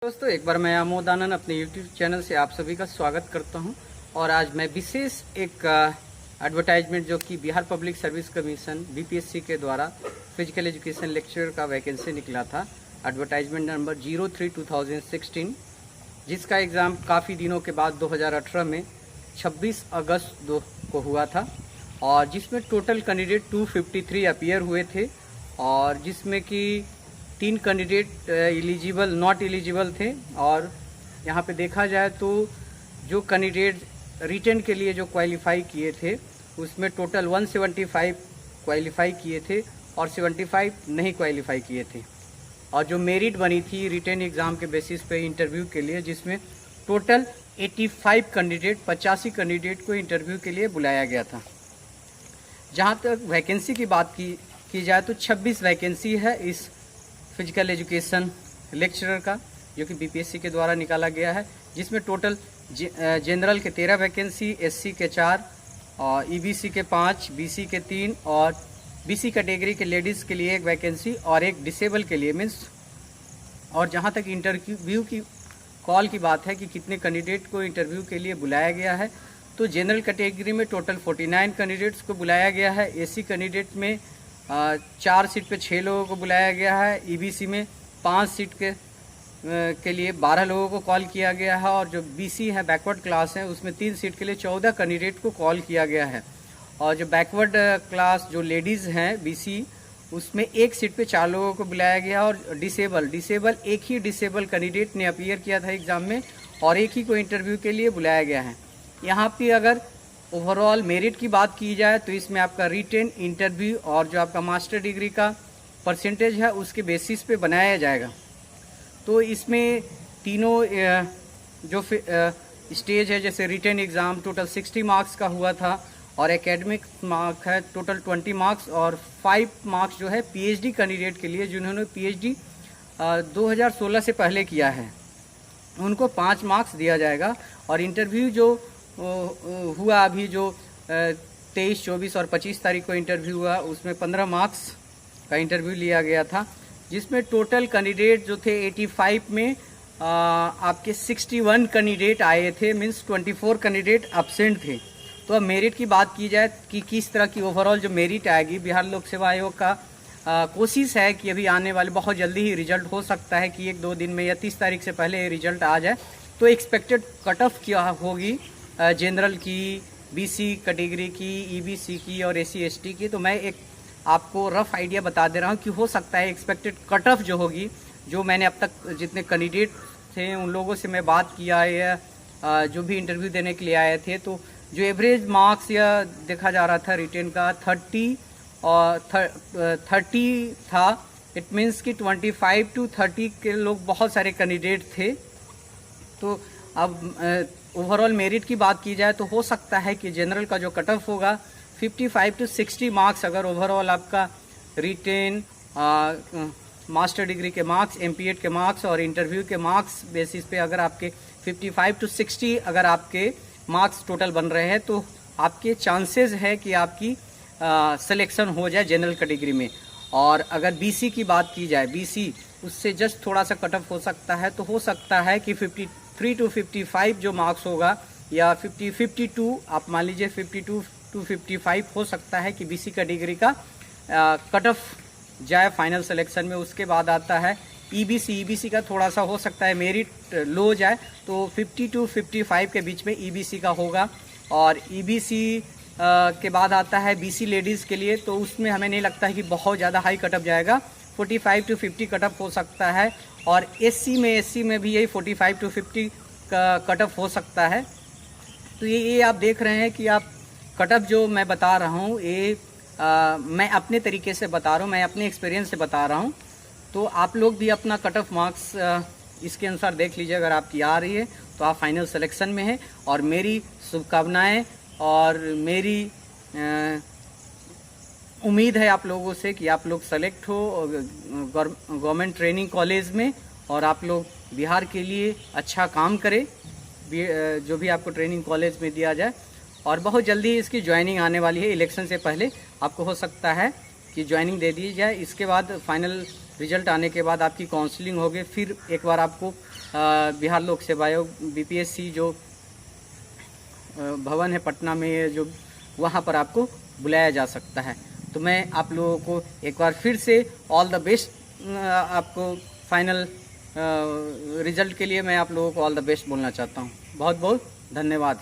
दोस्तों, एक बार मैं आमोद आनंद अपने YouTube चैनल से आप सभी का स्वागत करता हूं। और आज मैं विशेष एक एडवर्टाइजमेंट जो कि Bihar public service commission BPSC के द्वारा फिजिकल एजुकेशन लेक्चरर का वैकेंसी निकला था, एडवर्टाइजमेंट नंबर 03/2016, जिसका एग्ज़ाम काफ़ी दिनों के बाद 2018 में 26 अगस्त को हुआ था और जिसमें टोटल कैंडिडेट 253 अपीयर हुए थे और जिसमें कि 3 कैंडिडेट नॉट एलिजिबल थे। और यहाँ पे देखा जाए तो जो कैंडिडेट रिटन के लिए जो क्वालिफाई किए थे उसमें टोटल 175 क्वालिफाई किए थे और 75 नहीं क्वालिफाई किए थे। और जो मेरिट बनी थी रिटन एग्ज़ाम के बेसिस पे इंटरव्यू के लिए, जिसमें टोटल 85 कैंडिडेट 85 कैंडिडेट को इंटरव्यू के लिए बुलाया गया था। जहाँ तक वैकेंसी की बात की जाए तो 26 वैकेंसी है इस फिजिकल एजुकेशन लेक्चरर का, जो कि BPSC के द्वारा निकाला गया है, जिसमें टोटल जनरल के 13 वैकेंसी, SC के 4 और EBC के 5, BC के 3 और BC कैटेगरी के लेडीज़ के लिए 1 वैकेंसी और 1 डिसेबल के लिए मीन्स। और जहां तक इंटरव्यू की कॉल की बात है कि कितने कैंडिडेट को इंटरव्यू के लिए बुलाया गया है, तो जनरल कैटेगरी में टोटल 49 कैंडिडेट्स को बुलाया गया है। SC कैंडिडेट में 4 सीट पे 6 लोगों को बुलाया गया है। EBC में 5 सीट के लिए 12 लोगों को कॉल किया गया है। और जो BC है, बैकवर्ड क्लास है, उसमें 3 सीट के लिए 14 कैंडिडेट को कॉल किया गया है। और जो बैकवर्ड क्लास जो लेडीज़ हैं BC, उसमें 1 सीट पे 4 लोगों को बुलाया गया। और डिसेबल एक ही डिसेबल कैंडिडेट ने अपीयर किया था एग्ज़ाम में और एक ही को इंटरव्यू के लिए बुलाया गया है। यहाँ पे अगर ओवरऑल मेरिट की बात की जाए तो इसमें आपका रिटेन, इंटरव्यू और जो आपका मास्टर डिग्री का परसेंटेज है उसके बेसिस पे बनाया जाएगा। तो इसमें तीनों जो स्टेज है, जैसे रिटेन एग्ज़ाम टोटल 60 मार्क्स का हुआ था और एकेडमिक मार्क है टोटल 20 मार्क्स और 5 मार्क्स जो है PhD कैंडिडेट के लिए, जिन्होंने PhD 2016 से पहले किया है, उनको 5 मार्क्स दिया जाएगा। और इंटरव्यू जो हुआ अभी जो 23, 24 और 25 तारीख को इंटरव्यू हुआ, उसमें 15 मार्क्स का इंटरव्यू लिया गया था, जिसमें टोटल कैंडिडेट जो थे 85 में आपके 61 कैंडिडेट आए थे, मीन्स 24 कैंडिडेट एब्सेंट थे। तो अब मेरिट की बात की जाए कि किस तरह की ओवरऑल जो मेरिट आएगी, बिहार लोक सेवा आयोग का कोशिश है कि अभी आने वाले बहुत जल्दी ही रिजल्ट हो सकता है कि 1-2 दिन में या 30 तारीख से पहले रिजल्ट आ जाए। तो एक्सपेक्टेड कट ऑफ क्या होगी जनरल की, BC कैटेगरी की, EBC की और SC ST की, तो मैं एक आपको रफ आइडिया बता दे रहा हूँ कि हो सकता है एक्सपेक्टेड कट ऑफ जो होगी, जो मैंने अब तक जितने कैंडिडेट थे उन लोगों से मैं बात किया है जो भी इंटरव्यू देने के लिए आए थे, तो जो एवरेज मार्क्स या देखा जा रहा था रिटेन का 30 था। इट मीन्स कि 25 to 30 के लोग बहुत सारे कैंडिडेट थे। तो अब ओवरऑल मेरिट की बात की जाए तो हो सकता है कि जनरल का जो कट ऑफ होगा 55 to 60 मार्क्स, अगर ओवरऑल आपका रिटेन, मास्टर डिग्री के मार्क्स, MPED के मार्क्स और इंटरव्यू के मार्क्स बेसिस पे अगर आपके 55 to 60 अगर आपके मार्क्स टोटल बन रहे हैं, तो आपके चांसेस है कि आपकी सिलेक्शन हो जाए जनरल कैटेगरी में। और अगर BC की बात की जाए, BC उससे जस्ट थोड़ा सा कट ऑफ हो सकता है, तो हो सकता है कि 53 to 55 जो मार्क्स होगा या 52 आप मान लीजिए 52 to 55 हो सकता है कि BC कैटेगरी का कट ऑफ जाए फाइनल सिलेक्शन में। उसके बाद आता है EBC का थोड़ा सा हो सकता है मेरिट लो जाए, तो 50 to 55 के बीच में EBC का होगा। और EBC के बाद आता है BC लेडीज़ के लिए, तो उसमें हमें नहीं लगता है कि बहुत ज़्यादा हाई कट ऑफ जाएगा, 45 to 50 कट ऑफ हो सकता है। और SC में भी यही 45 to 50 का कट ऑफ हो सकता है। तो ये आप देख रहे हैं कि आप कट ऑफ जो मैं बता रहा हूँ ये मैं अपने तरीके से बता रहा हूँ, मैं अपने एक्सपीरियंस से बता रहा हूँ। तो आप लोग भी अपना कट ऑफ मार्क्स इसके अनुसार देख लीजिए। अगर आपकी आ रही है तो आप फाइनल सिलेक्शन में हैं। और मेरी शुभकामनाएँ और मेरी उम्मीद है आप लोगों से कि आप लोग सेलेक्ट हो गवर्नमेंट ट्रेनिंग कॉलेज में और आप लोग बिहार के लिए अच्छा काम करें, जो भी आपको ट्रेनिंग कॉलेज में दिया जाए। और बहुत जल्दी इसकी ज्वाइनिंग आने वाली है, इलेक्शन से पहले आपको हो सकता है कि ज्वाइनिंग दे दी जाए। इसके बाद फाइनल रिजल्ट आने के बाद आपकी काउंसलिंग होगी, फिर एक बार आपको बिहार लोक सेवा आयोग बीपीएससी जो भवन है पटना में, ये जो वहाँ पर आपको बुलाया जा सकता है। तो मैं आप लोगों को एक बार फिर से ऑल द बेस्ट, आपको फाइनल रिजल्ट के लिए मैं आप लोगों को ऑल द बेस्ट बोलना चाहता हूँ। बहुत बहुत धन्यवाद।